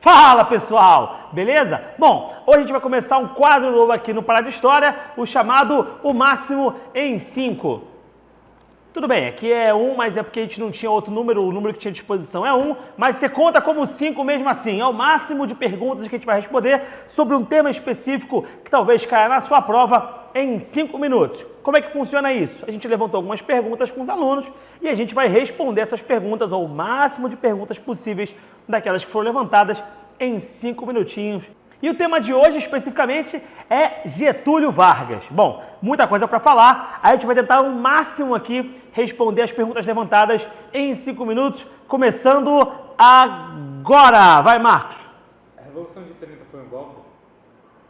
Fala pessoal, beleza? Bom, hoje a gente vai começar um quadro novo aqui no Pará de História, o chamado O Máximo em 5. Tudo bem, aqui é 1, mas é porque a gente não tinha outro número, o número que tinha à disposição é 1, mas você conta como 5 mesmo assim, é o máximo de perguntas que a gente vai responder sobre um tema específico que talvez caia na sua prova em 5 minutos. Como é que funciona isso? A gente levantou algumas perguntas com os alunos e a gente vai responder essas perguntas, ou o máximo de perguntas possíveis daquelas que foram levantadas em 5 minutinhos. E o tema de hoje, especificamente, é Getúlio Vargas. Bom, muita coisa para falar, a gente vai tentar o máximo aqui responder as perguntas levantadas em 5 minutos, começando agora. Vai, Marcos. A Revolução de 30 foi um golpe?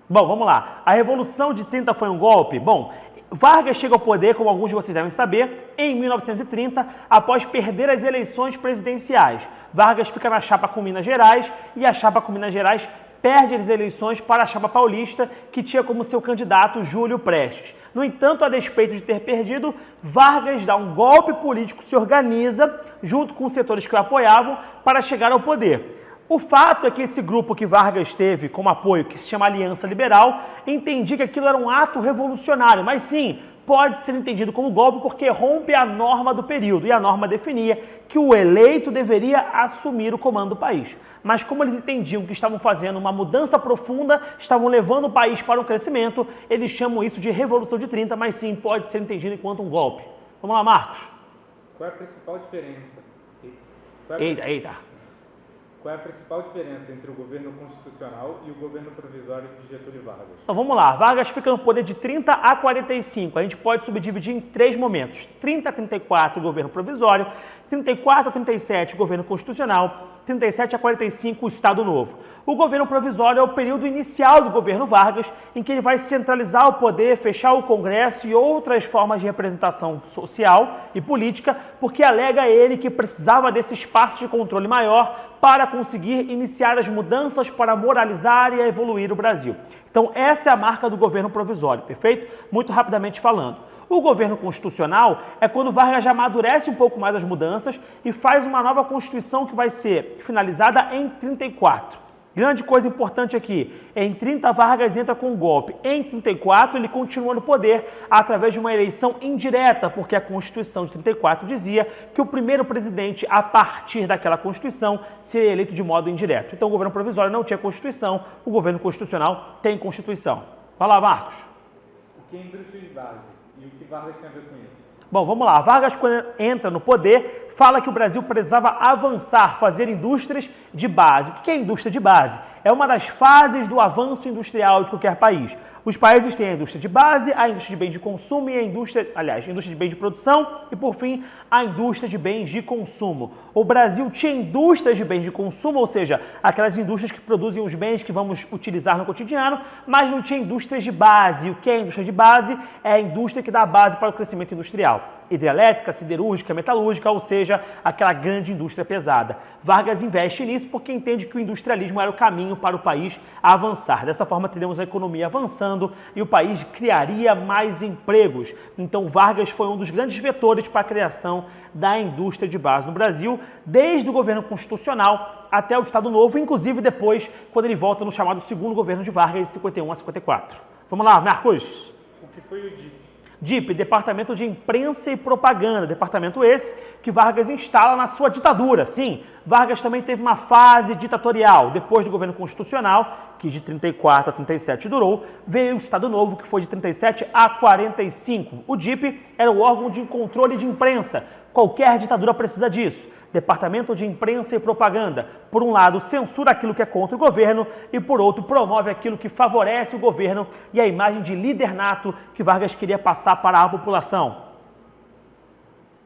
Bom, vamos lá. A Revolução de 30 foi um golpe? Bom, Vargas chega ao poder, como alguns de vocês devem saber, em 1930, após perder as eleições presidenciais. Vargas fica na chapa com Minas Gerais e a chapa com Minas Gerais perde as eleições para a chapa paulista, que tinha como seu candidato Júlio Prestes. No entanto, a despeito de ter perdido, Vargas dá um golpe político, se organiza, junto com os setores que o apoiavam, para chegar ao poder. O fato é que esse grupo que Vargas teve como apoio, que se chama Aliança Liberal, entendia que aquilo era um ato revolucionário, mas sim, pode ser entendido como golpe porque rompe a norma do período, e a norma definia que o eleito deveria assumir o comando do país. Mas como eles entendiam que estavam fazendo uma mudança profunda, estavam levando o país para um crescimento, eles chamam isso de Revolução de 30, mas sim, pode ser entendido enquanto um golpe. Vamos lá, Marcos. Qual é a principal diferença? Eita. Qual é a principal diferença entre o governo constitucional e o governo provisório de Getúlio Vargas? Então vamos lá, Vargas fica no poder de 30 a 45, a gente pode subdividir em 3 momentos, 30 a 34 governo provisório, 34 a 37 governo constitucional, 37 a 45 o Estado Novo. O governo provisório é o período inicial do governo Vargas, em que ele vai centralizar o poder, fechar o Congresso e outras formas de representação social e política, porque alega ele que precisava desse espaço de controle maior para conseguir iniciar as mudanças para moralizar e evoluir o Brasil. Então essa é a marca do governo provisório, perfeito? Muito rapidamente falando. O governo constitucional é quando Vargas já amadurece um pouco mais as mudanças e faz uma nova Constituição que vai ser finalizada em 34. Grande coisa importante aqui, em 30 Vargas entra com um golpe, em 34 ele continua no poder através de uma eleição indireta, porque a Constituição de 34 dizia que o primeiro presidente, a partir daquela Constituição, seria eleito de modo indireto. Então o governo provisório não tinha Constituição, o governo constitucional tem Constituição. Vai lá, Marcos. O que é indústria de base e o que Vargas tem a ver com isso? Bom, vamos lá. Vargas, quando entra no poder, fala que o Brasil precisava avançar, fazer indústrias de base. O que é indústria de base? É uma das fases do avanço industrial de qualquer país. Os países têm a indústria de base, a indústria de bens de consumo e a indústria de bens de produção e, por fim, a indústria de bens de consumo. O Brasil tinha indústrias de bens de consumo, ou seja, aquelas indústrias que produzem os bens que vamos utilizar no cotidiano, mas não tinha indústrias de base. O que é a indústria de base? É a indústria que dá base para o crescimento industrial. Hidrelétrica, siderúrgica, metalúrgica, ou seja, aquela grande indústria pesada. Vargas investe nisso porque entende que o industrialismo era o caminho para o país avançar. Dessa forma, teremos a economia avançando e o país criaria mais empregos. Então, Vargas foi um dos grandes vetores para a criação da indústria de base no Brasil, desde o governo constitucional até o Estado Novo, inclusive depois, quando ele volta no chamado segundo governo de Vargas, de 51 a 54. Vamos lá, Marcos. O que foi o DIP? DIP, Departamento de Imprensa e Propaganda, departamento esse que Vargas instala na sua ditadura. Sim, Vargas também teve uma fase ditatorial. Depois do governo constitucional, que de 34 a 37 durou, veio o Estado Novo, que foi de 37 a 45. O DIP era o órgão de controle de imprensa. Qualquer ditadura precisa disso. Departamento de Imprensa e Propaganda, por um lado, censura aquilo que é contra o governo e, por outro, promove aquilo que favorece o governo e a imagem de líder nato que Vargas queria passar para a população.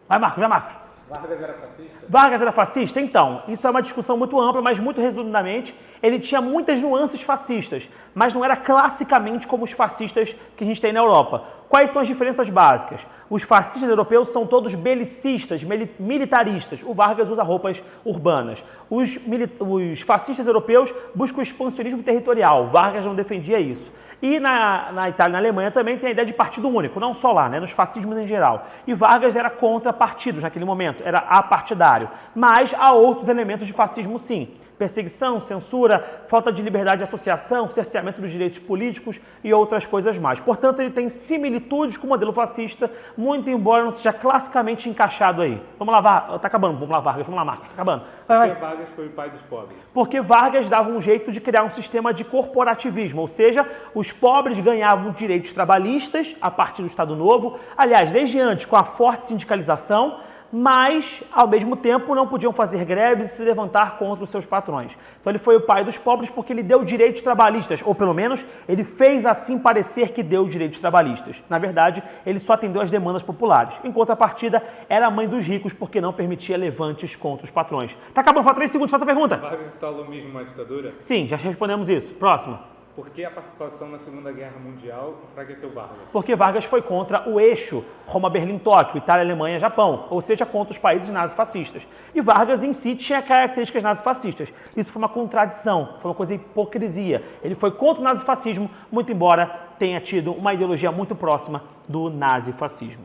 Vai, Marcos. Vargas era fascista? Vargas era fascista? Então, isso é uma discussão muito ampla, mas muito resumidamente, ele tinha muitas nuances fascistas, mas não era classicamente como os fascistas que a gente tem na Europa. Quais são as diferenças básicas? Os fascistas europeus são todos belicistas, militaristas. O Vargas usa roupas urbanas. Os fascistas europeus buscam o expansionismo territorial. Vargas não defendia isso. E na Itália e na Alemanha também tem a ideia de partido único, não só lá, nos fascismos em geral. E Vargas era contra partidos naquele momento, era apartidário. Mas há outros elementos de fascismo sim. perseguição, censura, falta de liberdade de associação, cerceamento dos direitos políticos e outras coisas mais. Portanto, ele tem similitudes com o modelo fascista, muito embora não seja classicamente encaixado aí. Vamos lá, tá acabando, vamos lá, Vargas, vamos lá, Marcos, tá acabando. Vai. Porque Vargas foi o pai dos pobres. Porque Vargas dava um jeito de criar um sistema de corporativismo, ou seja, os pobres ganhavam direitos trabalhistas a partir do Estado Novo, aliás, desde antes, com a forte sindicalização, mas, ao mesmo tempo, não podiam fazer greves e se levantar contra os seus patrões. Então ele foi o pai dos pobres porque ele deu direitos trabalhistas, ou pelo menos ele fez assim parecer que deu direitos trabalhistas. Na verdade, ele só atendeu às demandas populares. Em contrapartida, era a mãe dos ricos porque não permitia levantes contra os patrões. Tá acabando, para 3 segundos, faça a pergunta. Vargas instalou mesmo uma ditadura? Sim, já respondemos isso. Próximo. Por que a participação na Segunda Guerra Mundial enfraqueceu Vargas? Porque Vargas foi contra o eixo Roma-Berlim-Tóquio, Itália-Alemanha-Japão, ou seja, contra os países nazifascistas. E Vargas em si tinha características nazifascistas. Isso foi uma contradição, foi uma coisa de hipocrisia. Ele foi contra o nazifascismo, muito embora tenha tido uma ideologia muito próxima do nazifascismo.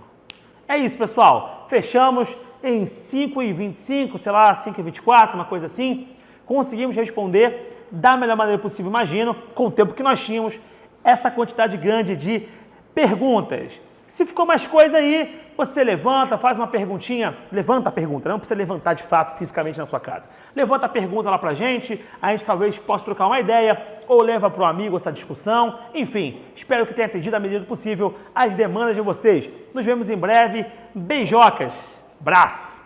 É isso, pessoal. Fechamos em 5h25, sei lá, 5h24, uma coisa assim. Conseguimos responder da melhor maneira possível, imagino, com o tempo que nós tínhamos, essa quantidade grande de perguntas. Se ficou mais coisa aí, você levanta, faz uma perguntinha, levanta a pergunta, não precisa levantar de fato fisicamente na sua casa. Levanta a pergunta lá pra gente, a gente talvez possa trocar uma ideia, ou leva para o amigo essa discussão, enfim, espero que tenha atendido à medida do possível as demandas de vocês. Nos vemos em breve, beijocas, abraço!